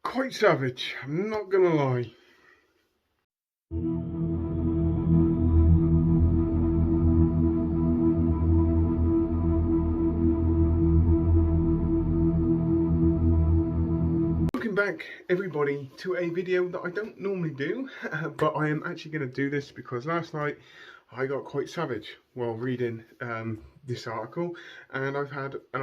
Quite savage, I'm not gonna lie. Welcome back everybody to a video that I don't normally do, but I am actually going to do this because last night I got quite savage while reading this article, and I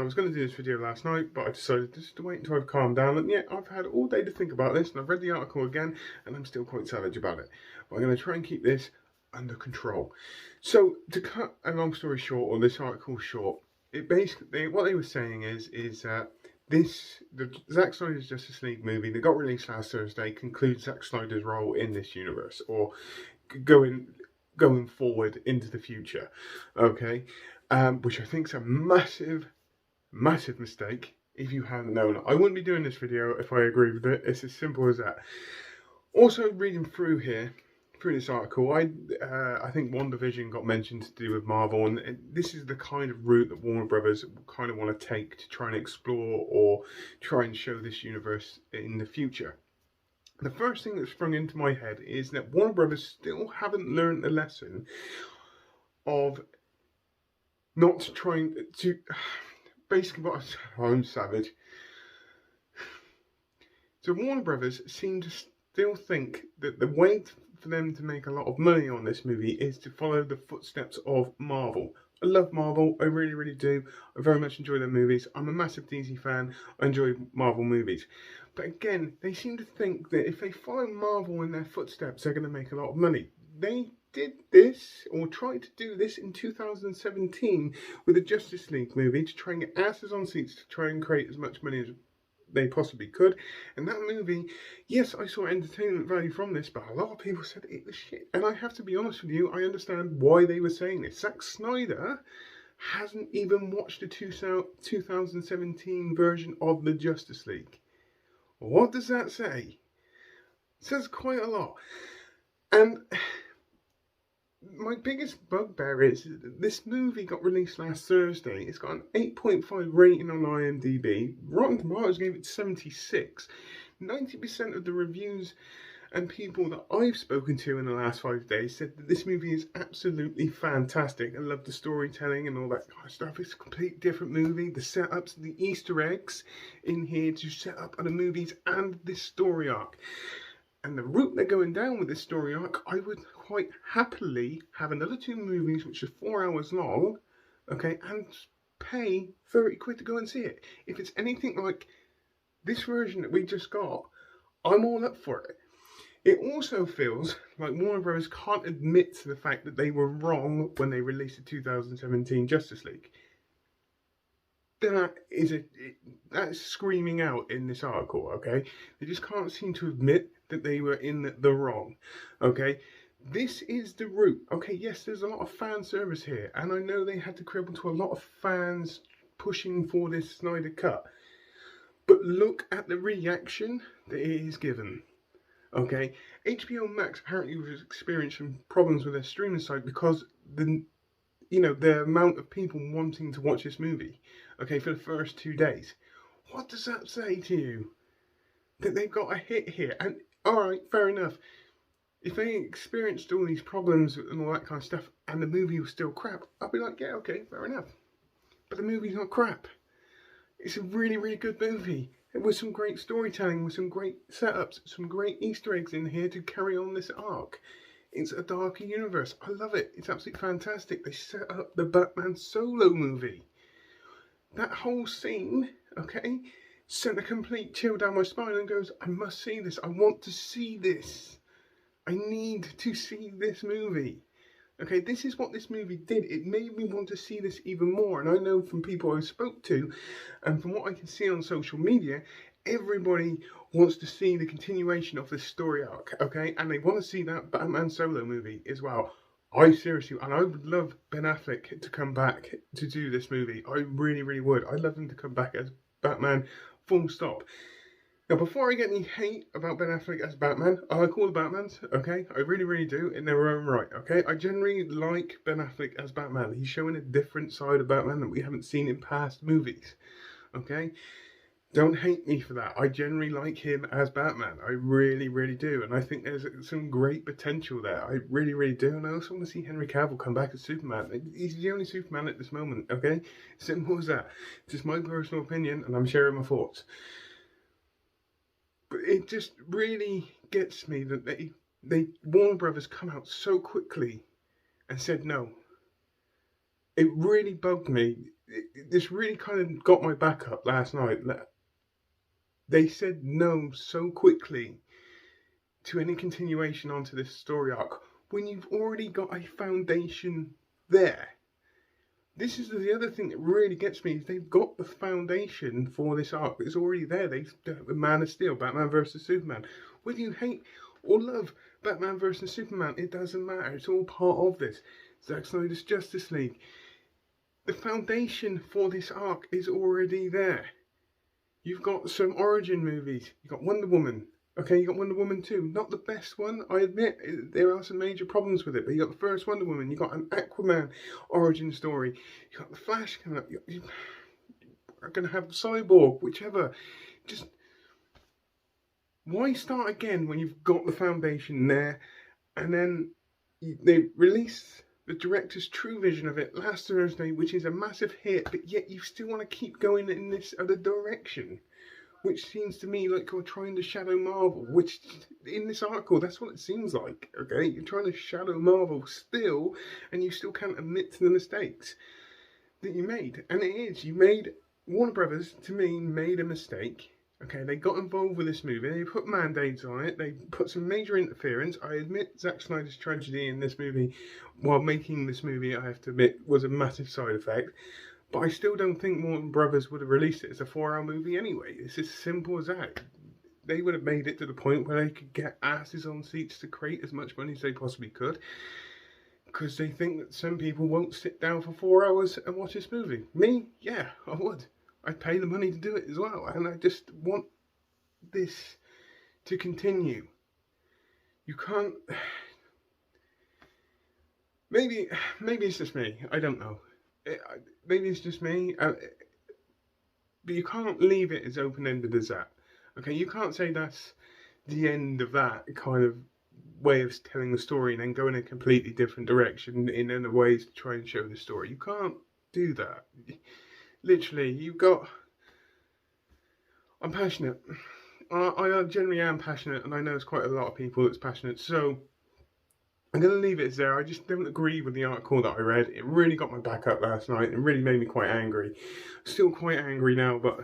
was going to do this video last night, but I decided just to wait until I've calmed down, and yet I've had all day to think about this, and I've read the article again, and I'm still quite savage about it. But I'm going to try and keep this under control. So to cut a long story short, or this article short, it basically, what they were saying is the Zack Snyder's Justice League movie that got released last Thursday concludes Zack Snyder's role in this universe, or going forward into the future. Okay, which I think is a massive mistake. If you hadn't known, I wouldn't be doing this video if I agree with it. It's as simple as that. Also, reading through this article, I think WandaVision got mentioned to do with Marvel, and this is the kind of route that Warner Brothers kind of want to take to try and explore or try and show this universe in the future. The first thing that sprung into my head is that Warner Brothers still haven't learned the lesson of not trying to basically I'm savage. So Warner Brothers seem to still think that the way for them to make a lot of money on this movie is to follow the footsteps of Marvel. I love Marvel, I really do. I very much enjoy their movies. I'm a massive DC fan, I enjoy Marvel movies. But again, they seem to think that if they follow Marvel in their footsteps, they're going to make a lot of money. They did this, or tried to do this in 2017 with the Justice League movie to try and get asses on seats to try and create as much money as they possibly could. And that movie, yes, I saw entertainment value from this, but a lot of people said it was shit. And I have to be honest with you, I understand why they were saying this. Zack Snyder hasn't even watched the 2017 version of the Justice League. What does that say? It says quite a lot. And my biggest bugbear is this movie got released last Thursday. It's got an 8.5 rating on IMDb. Rotten Tomatoes gave it 76. 90% of the reviews and people that I've spoken to in the last 5 days said that this movie is absolutely fantastic. I love the storytelling and all that kind of stuff. It's a completely different movie. The setups, the Easter eggs in here to set up other movies and this story arc. And the route they're going down with this story arc, I would quite happily have another 2 movies which are 4 hours long, okay, and pay 30 quid to go and see it. If it's anything like this version that we just got, I'm all up for it. It also feels like Warner Bros. Can't admit to the fact that they were wrong when they released the 2017 Justice League. That's screaming out in this article, okay? They just can't seem to admit that they were in the wrong, okay? This is the route. Okay, yes, there's a lot of fan service here, and I know they had to cribble to a lot of fans pushing for this Snyder cut, but look at the reaction that it is given. Okay, HBO Max apparently was experiencing problems with their streaming site because the amount of people wanting to watch this movie, okay, for the first 2 days. What does that say to you? That they've got a hit here. And alright, fair enough. If they experienced all these problems and all that kind of stuff and the movie was still crap, I'd be like, yeah, okay, fair enough. But the movie's not crap. It's a really good movie. With some great storytelling, with some great setups, some great Easter eggs in here to carry on this arc. It's a darker universe. I love it. It's absolutely fantastic. They set up the Batman Solo movie. That whole scene, okay, sent a complete chill down my spine and goes, I must see this. I want to see this. I need to see this movie. Okay, this is what this movie did. It made me want to see this even more. And I know from people I spoke to, and from what I can see on social media, everybody wants to see the continuation of this story arc, okay? And they want to see that Batman Solo movie as well. I seriously, and I would love Ben Affleck to come back to do this movie. I really would. I'd love him to come back as Batman, full stop. Now, before I get any hate about Ben Affleck as Batman, I like all the Batmans, okay? I really do, in their own right, okay? I generally like Ben Affleck as Batman. He's showing a different side of Batman that we haven't seen in past movies, okay? Don't hate me for that. I generally like him as Batman. I really, really do. And I think there's some great potential there. I really, really do. And I also want to see Henry Cavill come back as Superman. He's the only Superman at this moment, okay? Simple as that. It's just my personal opinion, and I'm sharing my thoughts. But it just really gets me that they Warner Brothers come out so quickly and said no. It really bugged me. This really kind of got my back up last night. They said no so quickly to any continuation onto this story arc when you've already got a foundation there. This is the other thing that really gets me, is they've got the foundation for this arc. It's already there. Man of Steel, Batman versus Superman. Whether you hate or love Batman versus Superman, it doesn't matter. It's all part of this. Zack Snyder's Justice League. The foundation for this arc is already there. You've got some origin movies. You've got Wonder Woman. Okay, you got Wonder Woman 2. Not the best one, I admit. There are some major problems with it. But you got the first Wonder Woman. You got an Aquaman origin story. You got the Flash coming up. You're going to have Cyborg, whichever. Just, why start again when you've got the foundation there? And then they release the director's true vision of it last Thursday, which is a massive hit, but yet you still want to keep going in this other direction, which seems to me like you're trying to shadow Marvel, which in this article, that's what it seems like, okay? You're trying to shadow Marvel still, and you still can't admit to the mistakes that you made. And it is, Warner Brothers, to me, made a mistake. Okay, they got involved with this movie, they put mandates on it, they put some major interference. I admit Zack Snyder's tragedy in this movie, while making this movie, I have to admit, was a massive side effect. But I still don't think Warner Brothers would have released it as a 4-hour movie anyway. It's as simple as that. They would have made it to the point where they could get asses on seats to create as much money as they possibly could. Because they think that some people won't sit down for 4 hours and watch this movie. Me? Yeah, I would. I'd pay the money to do it as well, and I just want this to continue. You can't. Maybe it's just me. I don't know. Maybe it's just me. But you can't leave it as open-ended as that. Okay, you can't say that's the end of that kind of way of telling the story and then go in a completely different direction in other ways to try and show the story. You can't do that. Literally, I'm passionate. I generally am passionate, and I know there's quite a lot of people that's passionate, so I'm going to leave it as there. I just don't agree with the article that I read. It really got my back up last night. It really made me quite angry. Still quite angry now, but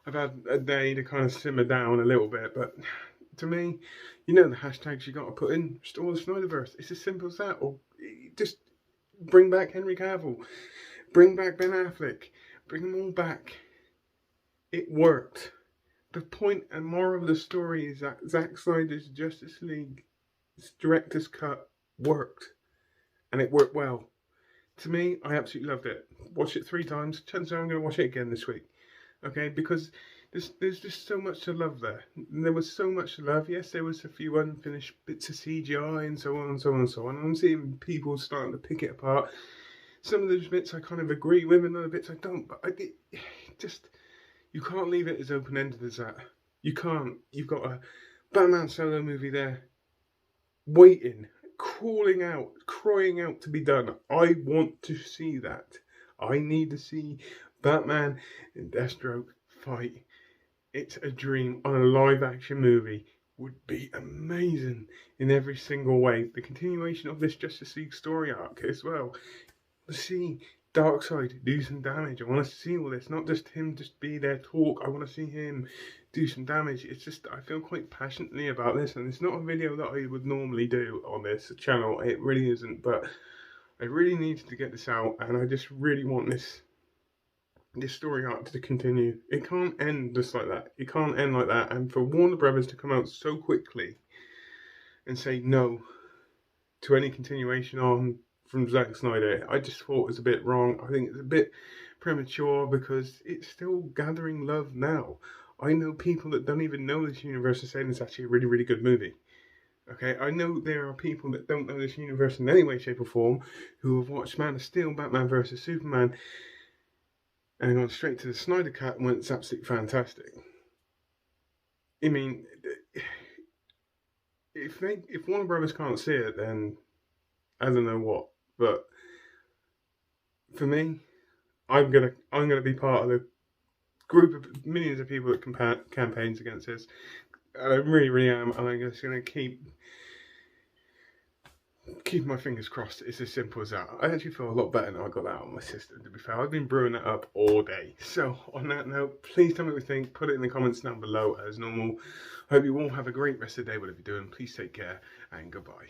I've had a day to kind of simmer down a little bit. But to me, you know the hashtags you got to put in. Restore the Snyderverse. It's as simple as that. Or just bring back Henry Cavill. Bring back Ben Affleck. Bring them all back. It worked. The point and moral of the story is that Zack Snyder's Justice League director's cut worked. And it worked well. To me, I absolutely loved it. Watched it 3 times. Chances are I'm going to watch it again this week. Okay, because there's just so much to love there. There was so much to love. Yes, there was a few unfinished bits of CGI and so on and so on and so on. And I'm seeing people starting to pick it apart. Some of those bits I kind of agree with, and other bits I don't. But you can't leave it as open-ended as that. You can't. You've got a Batman solo movie there, waiting, crying out to be done. I want to see that. I need to see Batman and Deathstroke fight. It's a dream on a live-action movie. Would be amazing in every single way. The continuation of this Justice League story arc as well. To see Darkseid do some damage. I want to see all this, not just him just be there talk. I want to see him do some damage. It's just, I feel quite passionately about this, and it's not a video that I would normally do on this channel. It really isn't, but I really needed to get this out, and I just really want this story arc to continue. It can't end just like that. It can't end like that. And for Warner Brothers to come out so quickly and say no to any continuation on from Zack Snyder, I just thought it was a bit wrong. I think it's a bit premature because it's still gathering love now. I know people that don't even know this universe are saying it's actually a really, really good movie. Okay, I know there are people that don't know this universe in any way, shape or form who have watched Man of Steel, Batman vs Superman, and gone straight to the Snyder Cut when it's absolutely fantastic. I mean, if Warner Brothers can't see it, then I don't know what. But for me, I'm gonna be part of the group of millions of people that campaigns against this. And I really am, and I'm just gonna keep my fingers crossed. It's as simple as that. I actually feel a lot better now I got that out of my system, to be fair. I've been brewing that up all day. So on that note, please tell me what you think. Put it in the comments down below as normal. I hope you all have a great rest of the day, whatever you're doing. Please take care and goodbye.